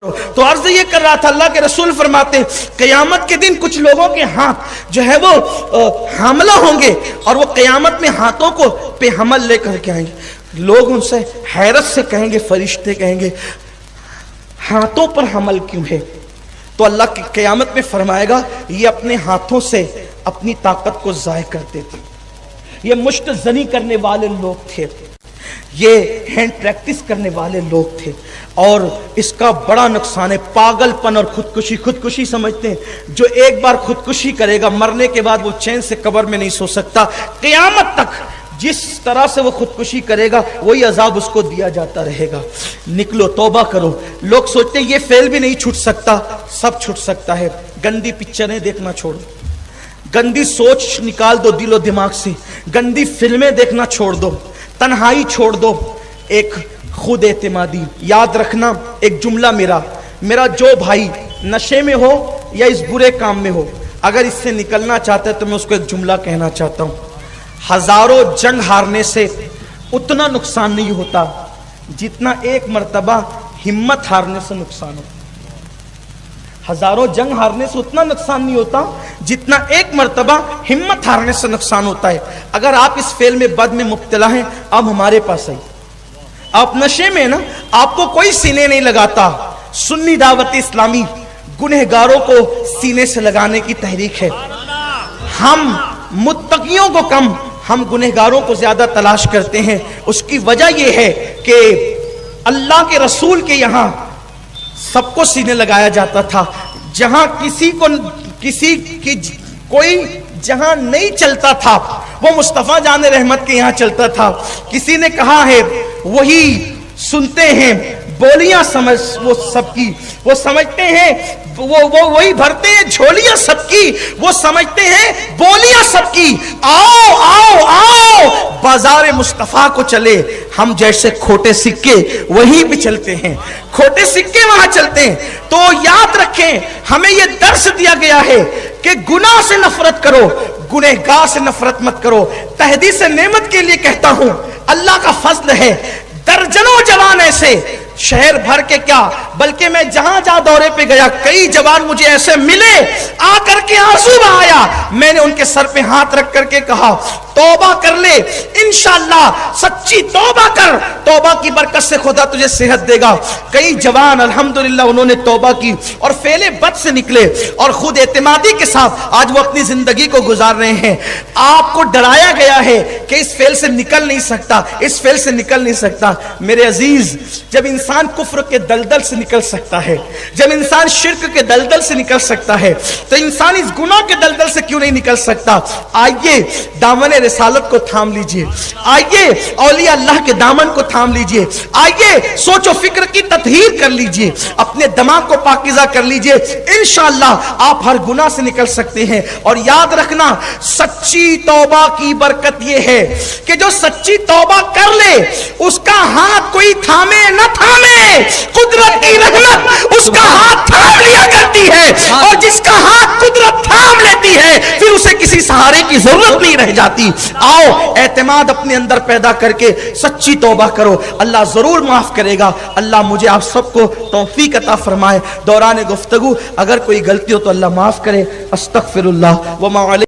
تو عرض یہ کر رہا تھا، اللہ کے رسول فرماتے ہیں قیامت کے دن کچھ لوگوں کے ہاتھ جو ہے وہ حاملہ ہوں گے، اور وہ قیامت میں ہاتھوں کو پہ حمل لے کر کے آئیں گے۔ لوگ ان سے حیرت سے کہیں گے، فرشتے کہیں گے ہاتھوں پر حمل کیوں ہے؟ تو اللہ کی قیامت میں فرمائے گا یہ اپنے ہاتھوں سے اپنی طاقت کو ضائع کرتے تھے، یہ مشت زنی کرنے والے لوگ تھے، یہ ہینڈ پریکٹس کرنے والے لوگ تھے، اور اس کا بڑا نقصان ہے پاگل پن اور خودکشی سمجھتے ہیں جو ایک بار خودکشی کرے گا مرنے کے بعد وہ چین سے قبر میں نہیں سو سکتا، قیامت تک جس طرح سے وہ خودکشی کرے گا وہی عذاب اس کو دیا جاتا رہے گا۔ نکلو، توبہ کرو۔ لوگ سوچتے ہیں یہ فیل بھی نہیں چھوٹ سکتا، سب چھوٹ سکتا ہے۔ گندی پکچریں دیکھنا چھوڑو، گندی سوچ نکال دو دل و دماغ سے، گندی فلمیں دیکھنا چھوڑ دو، تنہائی چھوڑ دو، ایک خود اعتمادی۔ یاد رکھنا ایک جملہ میرا جو بھائی نشے میں ہو یا اس برے کام میں ہو، اگر اس سے نکلنا چاہتا ہے تو میں اس کو ایک جملہ کہنا چاہتا ہوں، ہزاروں جنگ ہارنے سے اتنا نقصان نہیں ہوتا جتنا ایک مرتبہ ہمت ہارنے سے نقصان ہوتا۔ ہزاروں جنگ ہارنے سے اتنا نقصان نہیں ہوتا جتنا ایک مرتبہ ہمت ہارنے سے نقصان ہوتا ہے۔ اگر آپ اس فعل میں بد میں مبتلا ہیں، اب ہمارے پاس آئیے۔ آپ نشے میں نا، آپ کو کوئی سینے نہیں لگاتا۔ سنی دعوت اسلامی گنہگاروں کو سینے سے لگانے کی تحریک ہے۔ ہم متقیوں کو کم، ہم گنہگاروں کو زیادہ تلاش کرتے ہیں۔ اس کی وجہ یہ ہے کہ اللہ کے رسول کے یہاں سب کو سینے لگایا جاتا تھا، جہاں کسی کی کوئی جہاں نہیں چلتا تھا وہ مصطفیٰ جان رحمت کے یہاں چلتا تھا۔ کسی نے کہا ہے وہی سنتے ہیں بولیاں سمجھ وہ سب کی، وہ سمجھتے ہیں وہ وہی بھرتے ہیں جھولیاں سب کی، وہ سمجھتے ہیں بولیاں سب کی۔ آؤ آؤ آؤ بازار مصطفیٰ کو چلے، ہم جیسے کھوٹے سکے وہیں بھی چلتے ہیں، کھوٹے سکے وہاں چلتے ہیں۔ تو یاد رکھیں ہمیں یہ درس دیا گیا ہے کہ گناہ سے نفرت کرو، گنہگار سے نفرت مت کرو۔ تحدیث نعمت کے لیے کہتا ہوں اللہ کا فضل ہے، درجنوں جوان ایسے شہر بھر کے کیا بلکہ میں جہاں دورے پہ گیا کئی جوان مجھے ایسے ملے، آ کر کے آنسو بہایا، میں نے ان کے سر پہ ہاتھ رکھ کر کے کہا توبہ کر لے، انشاءاللہ سچی توبہ کر، توبہ کی برکت سے خدا تجھے صحت دے گا۔ کئی جوان الحمدللہ انہوں نے توبہ کی اور فعل بد سے نکلے اور خود اعتمادی کے ساتھ آج وہ اپنی زندگی کو گزار رہے ہیں۔ آپ کو ڈرایا گیا ہے کہ اس فعل سے نکل نہیں سکتا، اس فعل سے نکل نہیں سکتا۔ میرے عزیز، جب انسان کفر کے دلدل سے نکل سکتا ہے، جب انسان شرک کے دلدل سے نکل سکتا ہے، تو انسان اس گناہ کے دلدل سے کیوں نہیں نکل سکتا؟ آئیے دامن رسالت کو تھام لیجئے، آئیے اولیاء اللہ کے دامن کو تھام لیجئے، آئیے سوچ و فکر کی تطہیر کر لیجئے، اپنے دماغ کو پاکیزہ کر لیجئے، انشاءاللہ آپ ہر گناہ سے نکل سکتے ہیں۔ اور یاد رکھنا سچی توبہ کی برکت یہ ہے کہ جو سچی توبہ کر لے اس کا ہاتھ کوئی تھامے نہ تھامے، قدرت کی رحمت اس کا ہاتھ تھام لیا کرتی ہے، اور جس کا ہاتھ قدرت تھام لیتی ہے پھر اسے کسی سہارے کی ضرورت نہیں رہ جاتی۔ آؤ اعتماد اپنے اندر پیدا کر کے سچی توبہ کرو، اللہ ضرور معاف کرے گا۔ اللہ مجھے آپ سب کو توفیق عطا فرمائے۔ دوران گفتگو اگر کوئی غلطی ہو تو اللہ معاف کرے۔ استغفر اللہ وما علیہ